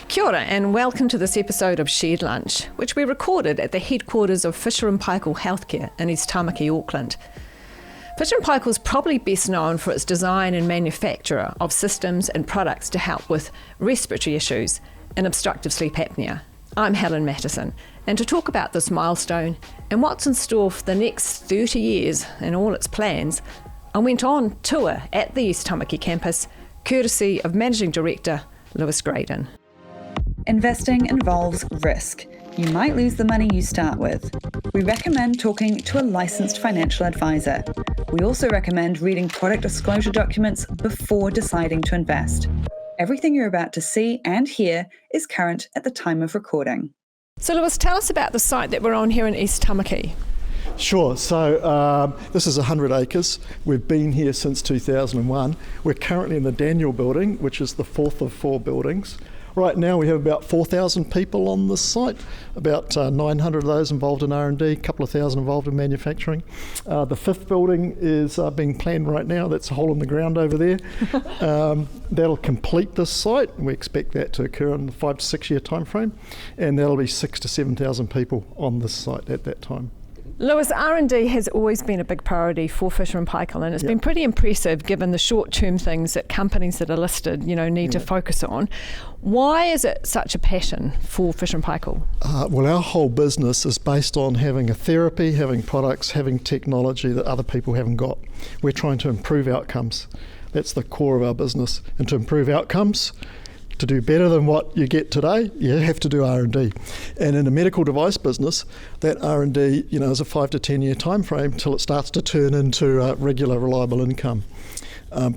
Kia ora and welcome to this episode of Shared Lunch, which we recorded at the headquarters of Fisher & Paykel Healthcare in East Tamaki, Auckland. Fisher & Paykel is probably best known for its design and manufacture of systems and products to help with respiratory issues and obstructive sleep apnea. I'm Helen Mattison, and to talk about this milestone and what's in store for the next 30 years and all its plans, I went on tour at the East Tamaki campus, courtesy of Managing Director Lewis Gradon. Investing involves risk. You might lose the money you start with. We recommend talking to a licensed financial advisor. We also recommend reading product disclosure documents before deciding to invest. Everything you're about to see and hear is current at the time of recording. So Lewis, tell us about the site that we're on here in East Tamaki. Sure. So this is 100 acres. We've been here since 2001. We're currently in the Daniel building, which is the fourth of four buildings. Right now we have about 4,000 people on this site, about 900 of those involved in R&D, a couple of thousand involved in manufacturing. The fifth building is being planned right now. That's a hole in the ground over there. That'll complete this site, and we expect that to occur in the 5 to 6 year time frame, and that'll be 6,000 to 7,000 people on this site at that time. Lewis, R&D has always been a big priority for Fisher & Paykel, and it's been pretty impressive given the short-term things that companies that are listed, need to focus on. Why is it such a passion for Fisher & Paykel? Well, our whole business is based on having a therapy, having products, having technology that other people haven't got. We're trying to improve outcomes. That's the core of our business. And to improve outcomes, to do better than what you get today, you have to do R&D. And in a medical device business, that R&D, is a 5 to 10 year time frame till it starts to turn into regular, reliable income.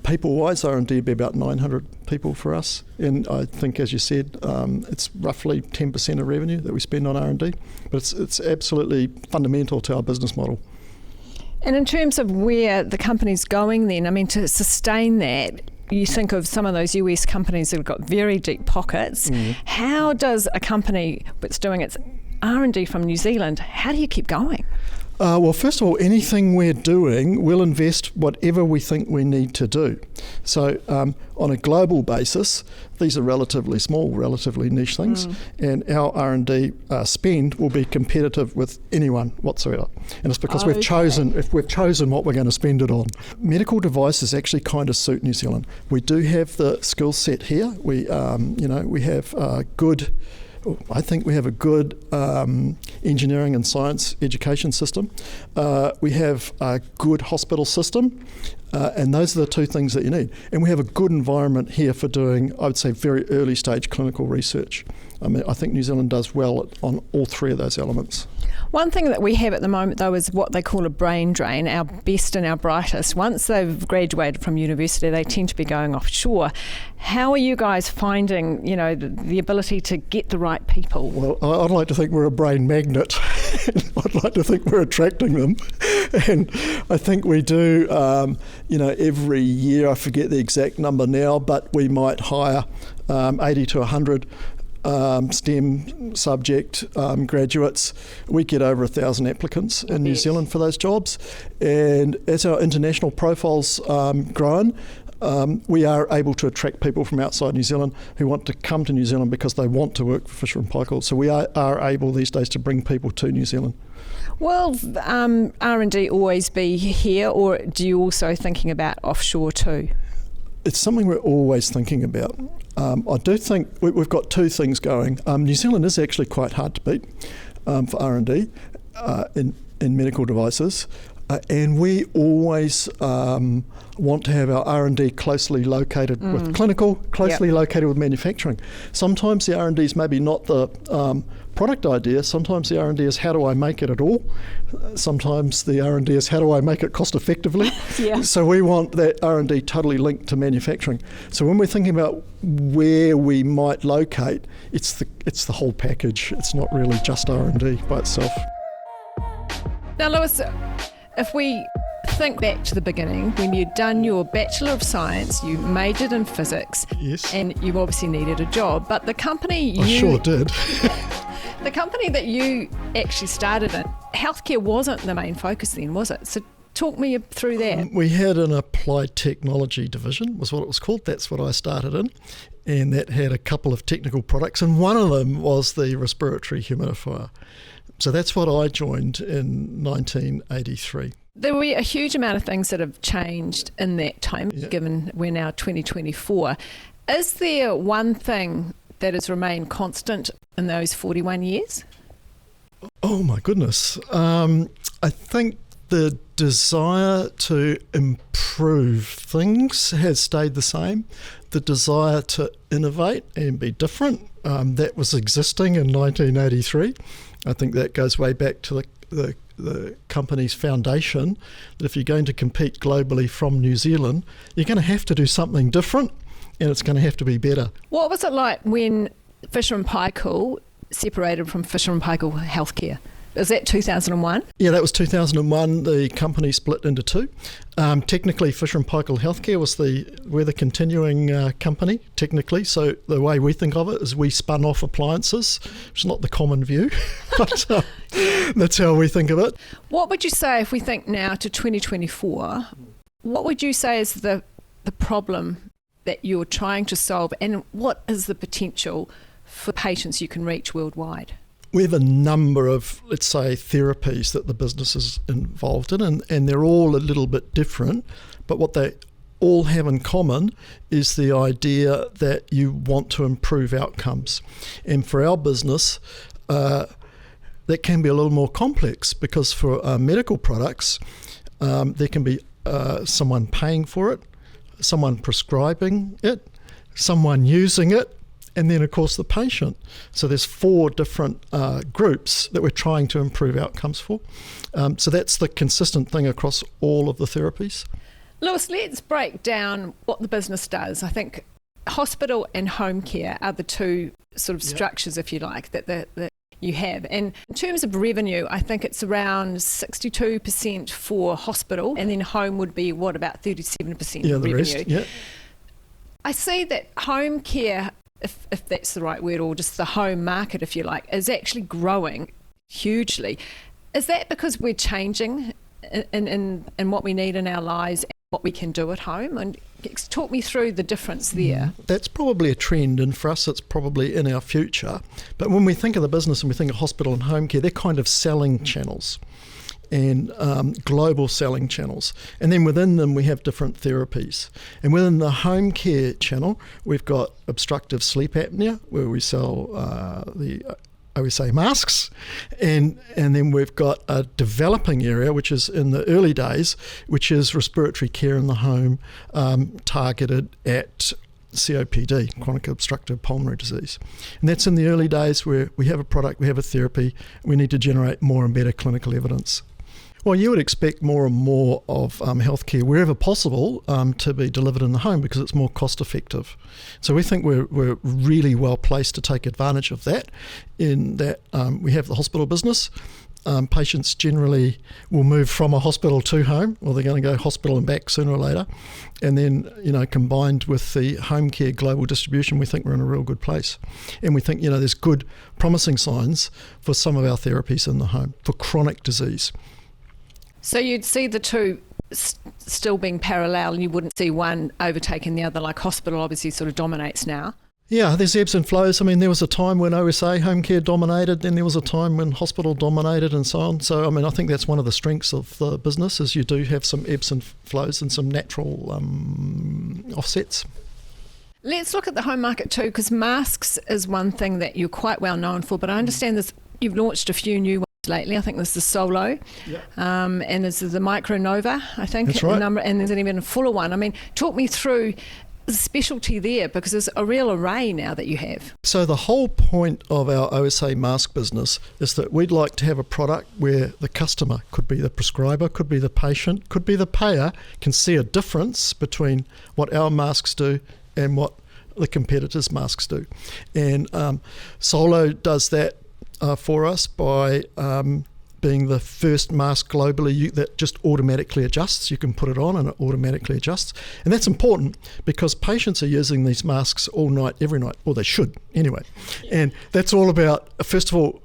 People-wise, R&D would be about 900 people for us. And I think, as you said, it's roughly 10% of revenue that we spend on R&D. But it's absolutely fundamental to our business model. And in terms of where the company's going then, to sustain that, you think of some of those US companies that have got very deep pockets. How does a company that's doing its R&D from New Zealand, how do you keep going? Well, first of all, anything we're doing, we'll invest whatever we think we need to do. So on a global basis, these are relatively small, relatively niche things, and our R&D spend will be competitive with anyone whatsoever. And it's because we've chosen what we're going to spend it on. Medical devices actually kind of suit New Zealand. We do have the skill set here. We have good. I think we have a good engineering and science education system. We have a good hospital system, and those are the two things that you need. And we have a good environment here for doing, I would say, very early stage clinical research. I think New Zealand does well on all three of those elements. One thing that we have at the moment, though, is what they call a brain drain, our best and our brightest. Once they've graduated from university, they tend to be going offshore. How are you guys finding, the ability to get the right people? Well, I'd like to think we're a brain magnet. I'd like to think we're attracting them. And I think we do, every year, I forget the exact number now, but we might hire 80 to 100 STEM subject graduates. We get over 1,000 applicants in New Zealand for those jobs, and as our international profiles grown, we are able to attract people from outside New Zealand who want to come to New Zealand because they want to work for Fisher & Paykel. So we are able these days to bring people to New Zealand. Will R&D always be here, or do you also thinking about offshore too? It's something we're always thinking about. I do think we've got two things going. New Zealand is actually quite hard to beat for R&D in medical devices. And we always want to have our R&D closely located with clinical, closely located with manufacturing. Sometimes the R&D is maybe not the product idea. Sometimes the R&D is how do I make it at all. Sometimes the R&D is how do I make it cost effectively. So we want that R&D totally linked to manufacturing. So when we're thinking about where we might locate, it's the whole package. It's not really just R&D by itself. Now, Lewis, if we think back to the beginning, when you'd done your Bachelor of Science, you majored in physics, and you obviously needed a job, but the company I sure did. The company that you actually started in, healthcare wasn't the main focus then, was it? So Talk me through that. We had an applied technology division, was what it was called. That's what I started in. And that had a couple of technical products, and one of them was the respiratory humidifier. So that's what I joined in 1983. There were a huge amount of things that have changed in that time, given we're now 2024. Is there one thing that has remained constant in those 41 years? Oh my goodness. I think the desire to improve things has stayed the same. The desire to innovate and be different, that was existing in 1983. I think that goes way back to the company's foundation, that if you're going to compete globally from New Zealand, you're going to have to do something different, and it's going to have to be better. What was it like when Fisher & Paykel separated from Fisher & Paykel Healthcare? Is that 2001? Yeah, that was 2001. The company split into two. Technically, Fisher & Paykel Healthcare we're the continuing company, technically. So the way we think of it is we spun off appliances, which is not the common view, but that's how we think of it. What would you say, if we think now to 2024, what would you say is the problem that you're trying to solve, and what is the potential for patients you can reach worldwide? We have a number of, let's say, therapies that the business is involved in, and they're all a little bit different, but what they all have in common is the idea that you want to improve outcomes. And for our business, that can be a little more complex, because for medical products, there can be someone paying for it, someone prescribing it, someone using it, and then, of course, the patient. So there's 4 different groups that we're trying to improve outcomes for. So that's the consistent thing across all of the therapies. Lewis, let's break down what the business does. I think hospital and home care are the two sort of structures, if you like, that you have. And in terms of revenue, I think it's around 62% for hospital, and then home would be, about 37% the revenue? Rest, yeah. I see that home care, if that's the right word, or just the home market, if you like, is actually growing hugely. Is that because we're changing in what we need in our lives and what we can do at home? And talk me through the difference there. That's probably a trend, and for us it's probably in our future. But when we think of the business and we think of hospital and home care, they're kind of selling channels, and global selling channels. And then within them we have different therapies. And within the home care channel, we've got obstructive sleep apnea, where we sell the OSA masks. And then we've got a developing area, which is in the early days, which is respiratory care in the home, targeted at COPD, chronic obstructive pulmonary disease. And that's in the early days, where we have a product, we have a therapy, we need to generate more and better clinical evidence. Well, you would expect more and more of healthcare, wherever possible, to be delivered in the home, because it's more cost effective. So we think we're really well placed to take advantage of that, in that we have the hospital business. Patients generally will move from a hospital to home, or they're going to go hospital and back sooner or later. And then, combined with the home care global distribution, we think we're in a real good place. And we think, there's good promising signs for some of our therapies in the home for chronic disease. So you'd see the two still being parallel, and you wouldn't see one overtaking the other, like hospital obviously sort of dominates now? Yeah, there's ebbs and flows. I mean, there was a time when OSA, home care, dominated, then there was a time when hospital dominated, and so on. So, I think that's one of the strengths of the business, is you do have some ebbs and flows and some natural offsets. Let's look at the home market too, because masks is one thing that you're quite well known for, but I understand you've launched a few new ones lately. I think there's the Solo, and there's the Micro Nova, I think. That's right. And there's an even fuller one. Talk me through the specialty there, because there's a real array now that you have. So the whole point of our OSA mask business is that we'd like to have a product where the customer, could be the prescriber, could be the patient, could be the payer, can see a difference between what our masks do and what the competitors' masks do. And Solo does that for us by being the first mask globally that just automatically adjusts. You can put it on and it automatically adjusts. And that's important, because patients are using these masks all night, every night, or they should anyway. And that's all about, first of all,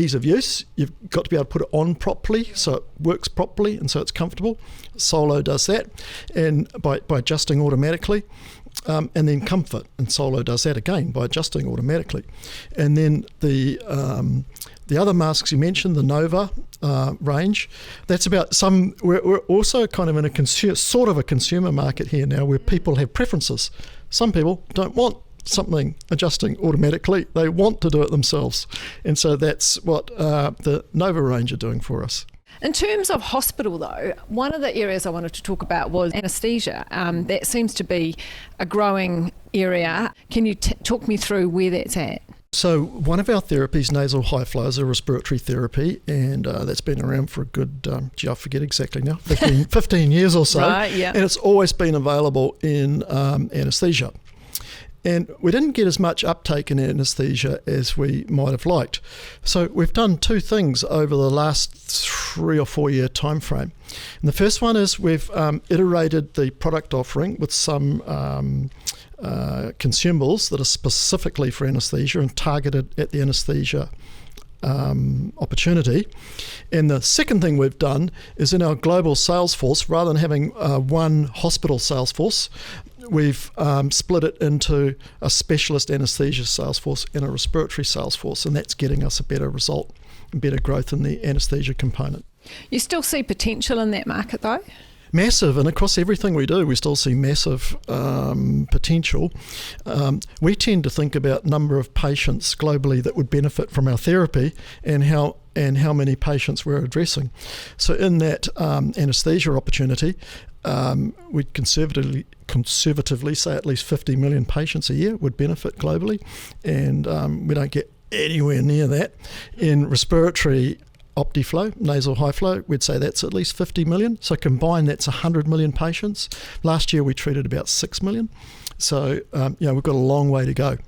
ease of use. You've got to be able to put it on properly so it works properly and so it's comfortable. Solo does that, and by adjusting automatically. And then comfort, and Solo does that again by adjusting automatically. And then the other masks you mentioned, the Nova range, that's about some. We're also kind of in a sort of a consumer market here now, where people have preferences. Some people don't want something adjusting automatically; they want to do it themselves, and so that's what the Nova range are doing for us. In terms of hospital, though, one of the areas I wanted to talk about was anesthesia. That seems to be a growing area. Can you talk me through where that's at? So one of our therapies, nasal high flow, is a respiratory therapy, and that's been around for a good, I forget exactly now, 15 years or so. Right, yeah. And it's always been available in anesthesia. And we didn't get as much uptake in anesthesia as we might have liked. So we've done two things over the last 3 or 4 year time frame. And the first one is we've iterated the product offering with some consumables that are specifically for anesthesia and targeted at the anesthesia opportunity. And the second thing we've done is in our global sales force, rather than having one hospital sales force, we've split it into a specialist anesthesia sales force and a respiratory sales force, and that's getting us a better result and better growth in the anesthesia component. You still see potential in that market, though? Massive, and across everything we do, we still see massive potential. We tend to think about number of patients globally that would benefit from our therapy and how many patients we're addressing. So in that anesthesia opportunity, we'd conservatively say at least 50 million patients a year would benefit globally, and we don't get anywhere near that. In respiratory Optiflow, nasal high flow, we'd say that's at least 50 million. So combined, that's 100 million patients. Last year, we treated about 6 million. So, we've got a long way to go.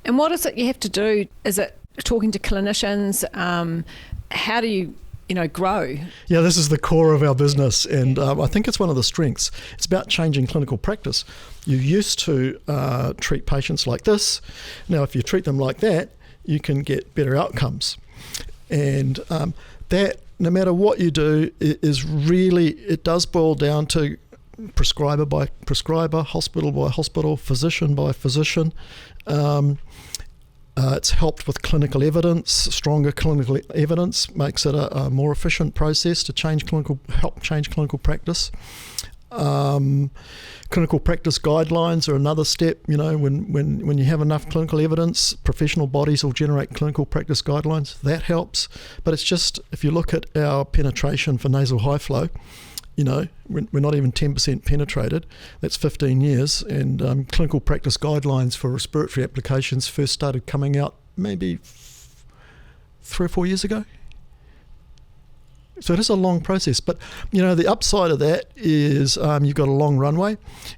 And what is it you have to do? Is it talking to clinicians? How do you grow? Yeah, this is the core of our business, and I think it's one of the strengths. It's about changing clinical practice. You used to treat patients like this. Now, if you treat them like that, you can get better outcomes. And that, no matter what you do, it does boil down to prescriber by prescriber, hospital by hospital, physician by physician. It's helped with clinical evidence. Stronger clinical evidence makes it a more efficient process to help change clinical practice. Clinical practice guidelines are another step. When you have enough clinical evidence, professional bodies will generate clinical practice guidelines. That helps. But it's just, if you look at our penetration for nasal high flow, we're not even 10% penetrated. That's 15 years. And clinical practice guidelines for respiratory applications first started coming out maybe 3 or 4 years ago. So it is a long process, but the upside of that is you've got a long runway,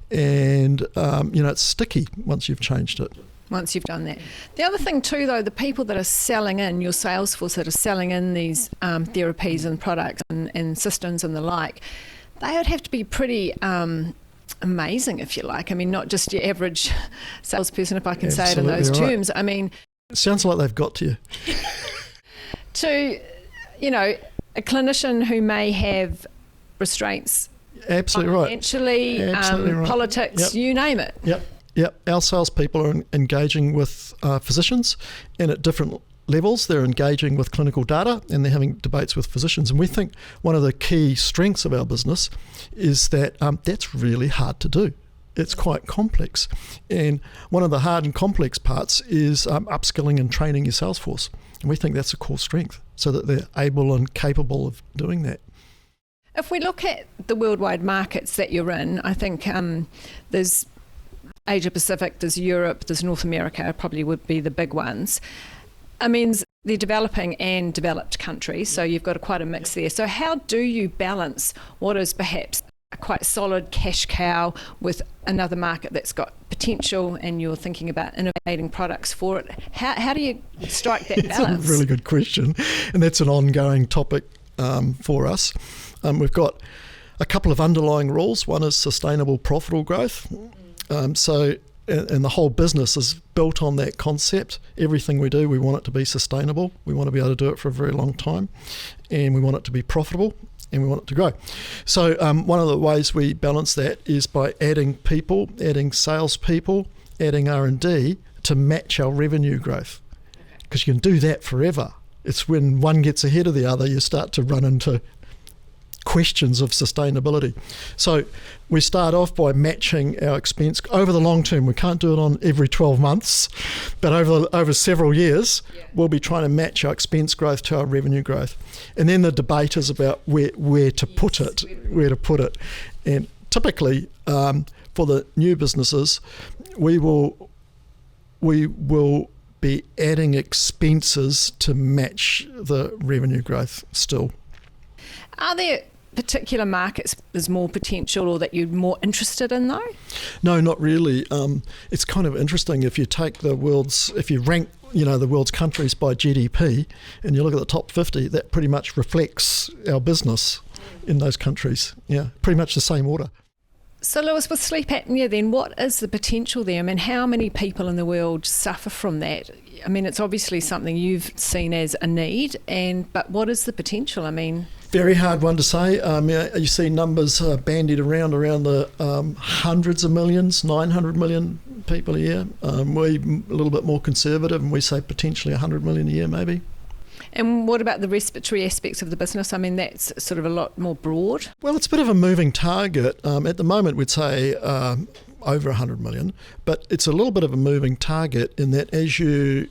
and it's sticky once you've changed it. Once you've done that. The other thing too, though, the people that are selling in, your sales force that are selling in these therapies and products and systems and the like, they would have to be pretty amazing, if you like. I mean, not just your average salesperson, if I can say it in those terms. I mean, it sounds like they've got to you. To, a clinician who may have restraints, absolutely financially, right. Absolutely right. Politics, you name it. Yep. Our salespeople are engaging with physicians, and at different levels, they're engaging with clinical data, and they're having debates with physicians. And we think one of the key strengths of our business is that that's really hard to do. It's quite complex, and one of the hard and complex parts is upskilling and training your sales force. And we think that's a core strength, so that they're able and capable of doing that. If we look at the worldwide markets that you're in, I think there's Asia Pacific, there's Europe, there's North America, probably would be the big ones. I mean, they're developing and developed countries, so you've got quite a mix there. So how do you balance what is perhaps a quite solid cash cow with another market that's got potential, and you're thinking about innovating products for it? How do you strike that balance? That's a really good question, and that's an ongoing topic for us. We've got a couple of underlying rules. One is sustainable, profitable growth. So the whole business is built on that concept. Everything we do, we want it to be sustainable. We want to be able to do it for a very long time, and we want it to be profitable, and we want it to grow. So one of the ways we balance that is by adding people, adding salespeople, adding R&D to match our revenue growth, because you can do that forever. It's when one gets ahead of the other, you start to run into questions of sustainability. So we start off by matching our expense over the long term. We can't do it on every 12 months, but over several years, we'll be trying to match our expense growth to our revenue growth. And then the debate is about where to put it. And typically, for the new businesses, we will be adding expenses to match the revenue growth still. Are there particular markets there's more potential or that you're more interested in though? No, not really. It's kind of interesting if you take if you rank the world's countries by GDP and you look at the top 50, that pretty much reflects our business in those countries. Yeah, pretty much the same order. So Lewis, with sleep apnea then, what is the potential there? I mean, how many people in the world suffer from that? I mean, it's obviously something you've seen as a need, but what is the potential? I mean... Very hard one to say. You see numbers bandied around the hundreds of millions, 900 million people a year. We're a little bit more conservative and we say potentially 100 million a year maybe. And what about the respiratory aspects of the business? I mean, that's sort of a lot more broad. Well, it's a bit of a moving target. At the moment, we'd say over 100 million, but it's a little bit of a moving target in that as you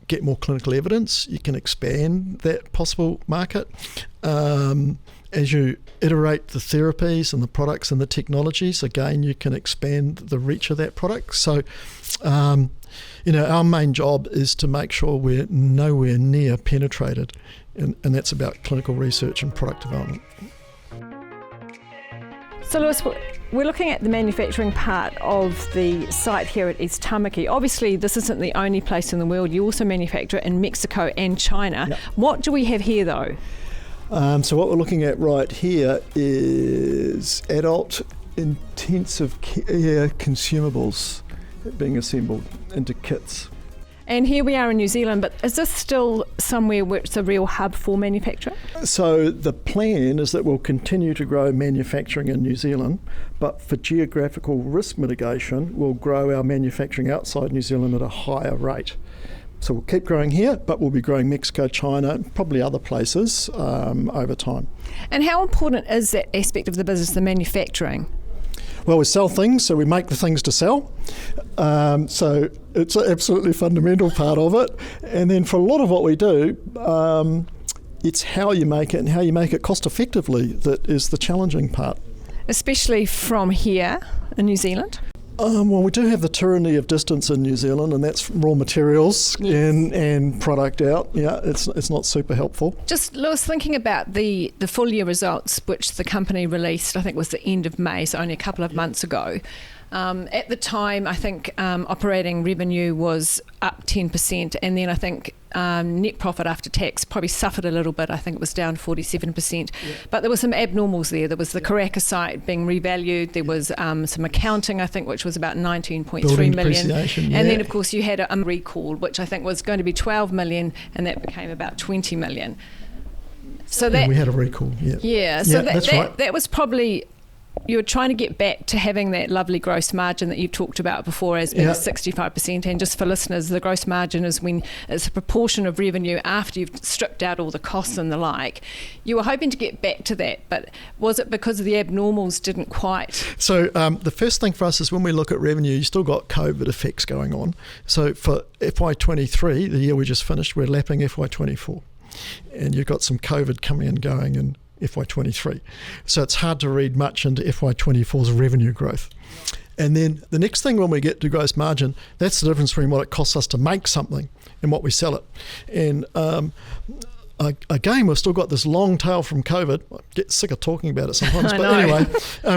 get more clinical evidence, you can expand that possible market. As you iterate the therapies and the products and the technologies, again, you can expand the reach of that product. So, our main job is to make sure we're nowhere near penetrated, and that's about clinical research and product development. So Lewis, we're looking at the manufacturing part of the site here at East Tamaki. Obviously, this isn't the only place in the world. You also manufacture in Mexico and China. Yep. What do we have here, though? So what we're looking at right here is adult intensive care consumables being assembled into kits. And here we are in New Zealand, but is this still somewhere where it's a real hub for manufacturing? So the plan is that we'll continue to grow manufacturing in New Zealand, but for geographical risk mitigation, we'll grow our manufacturing outside New Zealand at a higher rate. So we'll keep growing here, but we'll be growing Mexico, China, probably other places over time. And how important is that aspect of the business, the manufacturing? Well, we sell things, so we make the things to sell. So it's an absolutely fundamental part of it. And then for a lot of what we do, it's how you make it and how you make it cost effectively that is the challenging part. Especially from here in New Zealand? Well, we do have the tyranny of distance in New Zealand, and that's raw materials and product out. Yeah, it's not super helpful. Just, Lewis, thinking about the full year results, which the company released, I think was the end of May, so only a couple of months ago. At the time, I think operating revenue was up 10%, and then I think net profit after tax probably suffered a little bit. I think it was down 47%. Yeah. But there were some abnormals there. There was the Karaka site being revalued. There was some accounting, I think, which was about 19.3 million. And then, of course, you had a recall, which I think was going to be 12 million, and that became about 20 million. So that we had a recall. Yeah. So that was probably... You were trying to get back to having that lovely gross margin that you talked about before as being 65%. And just for listeners, the gross margin is when it's a proportion of revenue after you've stripped out all the costs and the like. You were hoping to get back to that, but was it because the abnormals didn't quite? So the first thing for us is when we look at revenue, you still got COVID effects going on. So for FY23, the year we just finished, we're lapping FY24. And you've got some COVID coming and going and FY23. So it's hard to read much into FY24's revenue growth. And then the next thing when we get to gross margin, that's the difference between what it costs us to make something and what we sell it. And again, we've still got this long tail from COVID. I get sick of talking about it sometimes, but anyway,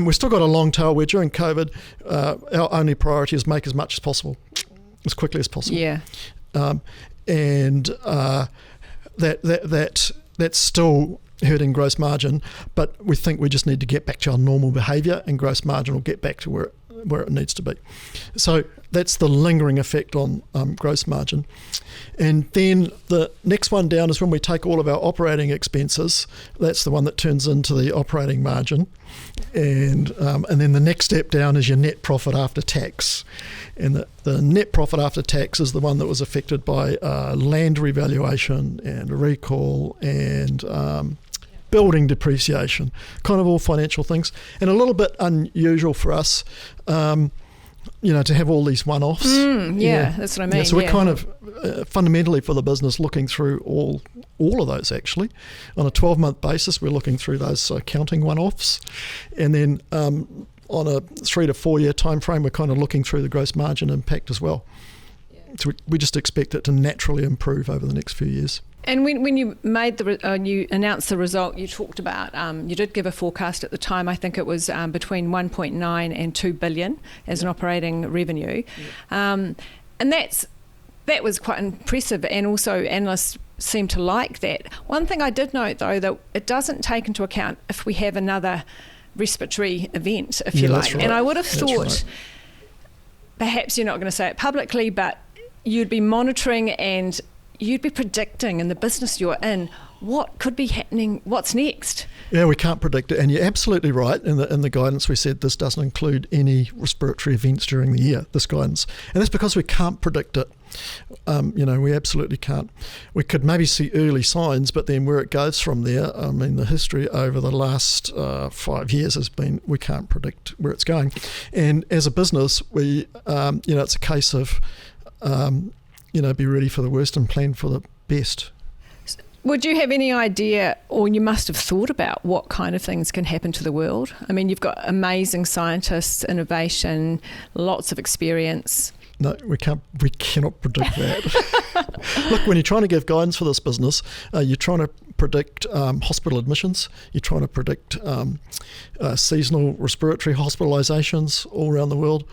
we've still got a long tail where during COVID, our only priority is make as much as possible, as quickly as possible. Yeah. That's still hurting gross margin, but we think we just need to get back to our normal behaviour, and gross margin will get back to where where it needs to be. So that's the lingering effect on gross margin. And then the next one down is when we take all of our operating expenses. That's the one that turns into the operating margin. And then the next step down is your net profit after tax. And the net profit after tax is the one that was affected by land revaluation and recall and building depreciation, kind of all financial things. And a little bit unusual for us, to have all these one-offs. That's what I mean. Yeah, so we're kind of fundamentally for the business looking through all of those actually. On a 12-month basis, we're looking through those accounting one-offs. And then on a 3 to 4 year time frame, we're kind of looking through the gross margin impact as well. Yeah. So we just expect it to naturally improve over the next few years. And when you made you announced the result, you talked about, you did give a forecast at the time. I think it was between 1.9 and 2 billion as an operating revenue, and that was quite impressive. And also, analysts seem to like that. One thing I did note, though, that it doesn't take into account if we have another respiratory event, if you like. Right. And I would have thought, perhaps you're not going to say it publicly, but you'd be monitoring and you'd be predicting in the business you're in what could be happening, what's next. Yeah, we can't predict it, and you're absolutely right. In the guidance we said this doesn't include any respiratory events during the year, this guidance. And that's because we can't predict it. We absolutely can't. We could maybe see early signs, but then where it goes from there, the history over the last 5 years has been we can't predict where it's going. And as a business, we, it's a case of, be ready for the worst and plan for the best. Would you have any idea, or you must have thought about what kind of things can happen to the world? I mean, you've got amazing scientists, innovation, lots of experience. No, we cannot predict that. Look, when you're trying to give guidance for this business, you're trying to predict hospital admissions, you're trying to predict seasonal respiratory hospitalisations all around the world,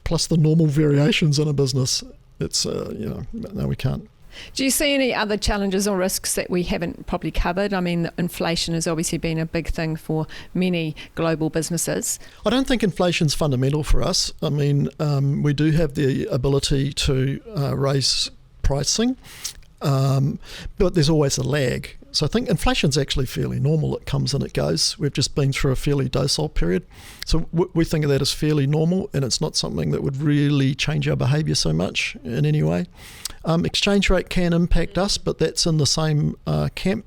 plus the normal variations in a business. It's, no, we can't. Do you see any other challenges or risks that we haven't probably covered? I mean, inflation has obviously been a big thing for many global businesses. I don't think inflation's fundamental for us. I mean, we do have the ability to raise pricing, but there's always a lag. So I think inflation's actually fairly normal. It comes and it goes. We've just been through a fairly docile period. So we think of that as fairly normal, and it's not something that would really change our behaviour so much in any way. Exchange rate can impact us, but that's in the same camp.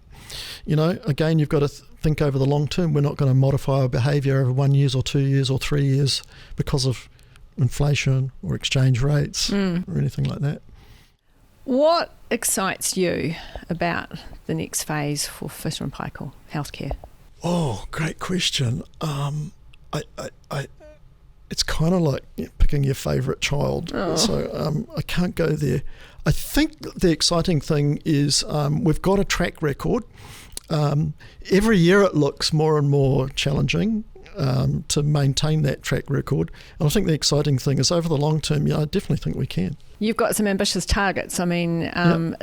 Again, you've got to think over the long term. We're not going to modify our behaviour over 1 year or 2 years or 3 years because of inflation or exchange rates or anything like that. What excites you about the next phase for Fisher & Paykel Healthcare? Oh, great question. It's kind of like picking your favourite child. So I can't go there. I think the exciting thing is we've got a track record. Every year it looks more and more challenging to maintain that track record. And I think the exciting thing is over the long term, I definitely think we can. You've got some ambitious targets. I mean,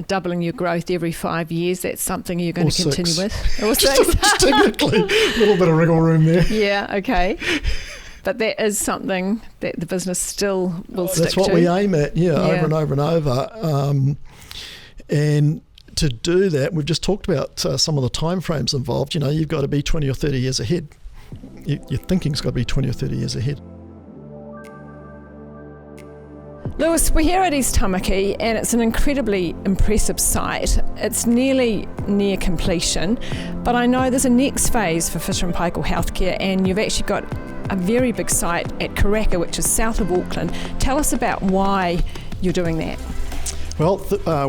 doubling your growth every 5 years, that's something you're going to continue with? Or just technically, a little bit of wriggle room there. Yeah, okay. But that is something that the business still will stick to. That's what we aim at, over and over and over. And to do that, we've just talked about some of the timeframes involved. You've got to be 20 or 30 years ahead. Your thinking's got to be 20 or 30 years ahead. Lewis, we're here at East Tamaki, and it's an incredibly impressive site. It's nearly near completion, but I know there's a next phase for Fisher & Paykel Healthcare, and you've actually got a very big site at Karaka, which is south of Auckland. Tell us about why you're doing that. Well,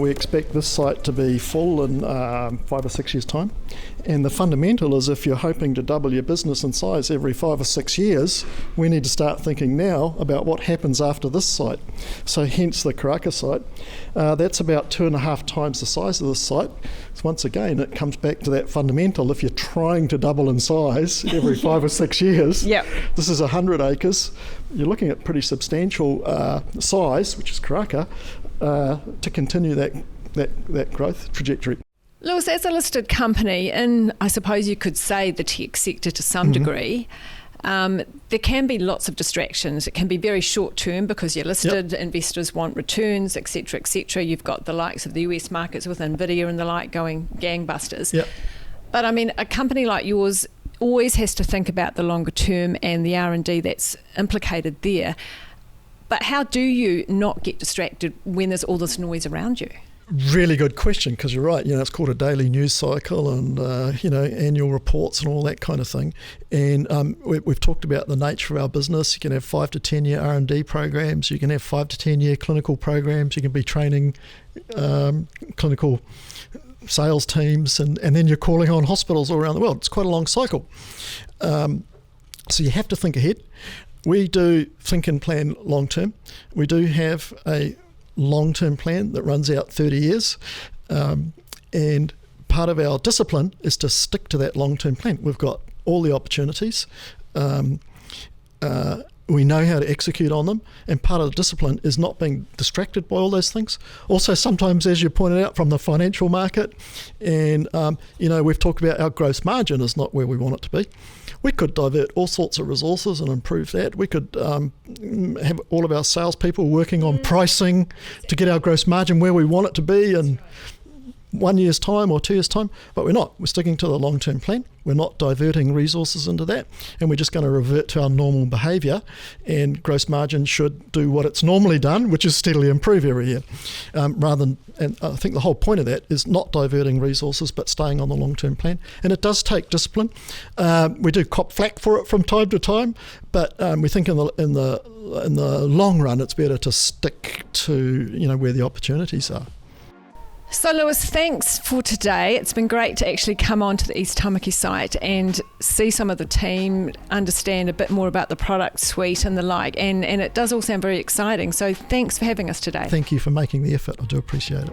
we expect this site to be full in 5 or 6 years' time. And the fundamental is if you're hoping to double your business in size every 5 or 6 years, we need to start thinking now about what happens after this site. So hence the Karaka site. That's about 2.5 times the size of this site. So once again, it comes back to that fundamental. If you're trying to double in size every 5 or 6 years, this is 100 acres. You're looking at pretty substantial size, which is Karaka, to continue that growth trajectory. Lewis, as a listed company in, I suppose you could say, the tech sector to some degree, there can be lots of distractions. It can be very short term because you're listed, investors want returns, etc., etc. You've got the likes of the US markets with NVIDIA and the like going gangbusters. Yep. But I mean, a company like yours always has to think about the longer term and the R&D that's implicated there. But how do you not get distracted when there's all this noise around you? Really good question, because you're right. It's called a daily news cycle and, annual reports and all that kind of thing. And we've talked about the nature of our business. You can have 5 to 10 year R&D programs. You can have 5 to 10 year clinical programs. You can be training clinical sales teams, and then you're calling on hospitals all around the world. It's quite a long cycle. So you have to think ahead. We do think and plan long term. We do have a long-term plan that runs out 30 years, and part of our discipline is to stick to that long-term plan. We've got all the opportunities. We know how to execute on them, and part of the discipline is not being distracted by all those things. Also, sometimes, as you pointed out, from the financial market, and we've talked about our gross margin is not where we want it to be. We could divert all sorts of resources and improve that. We could have all of our salespeople working on pricing to get our gross margin where we want it to be in 1 year's time or 2 years' time, but we're not. We're sticking to the long-term plan. We're not diverting resources into that, and we're just going to revert to our normal behaviour, and gross margin should do what it's normally done, which is steadily improve every year, and I think the whole point of that is not diverting resources but staying on the long-term plan. And it does take discipline. We do cop flack for it from time to time, but we think in the long run it's better to stick to where the opportunities are. So Lewis, thanks for today. It's been great to actually come on to the East Tamaki site and see some of the team, understand a bit more about the product suite and the like, and it does all sound very exciting. So thanks for having us today. Thank you for making the effort. I do appreciate it.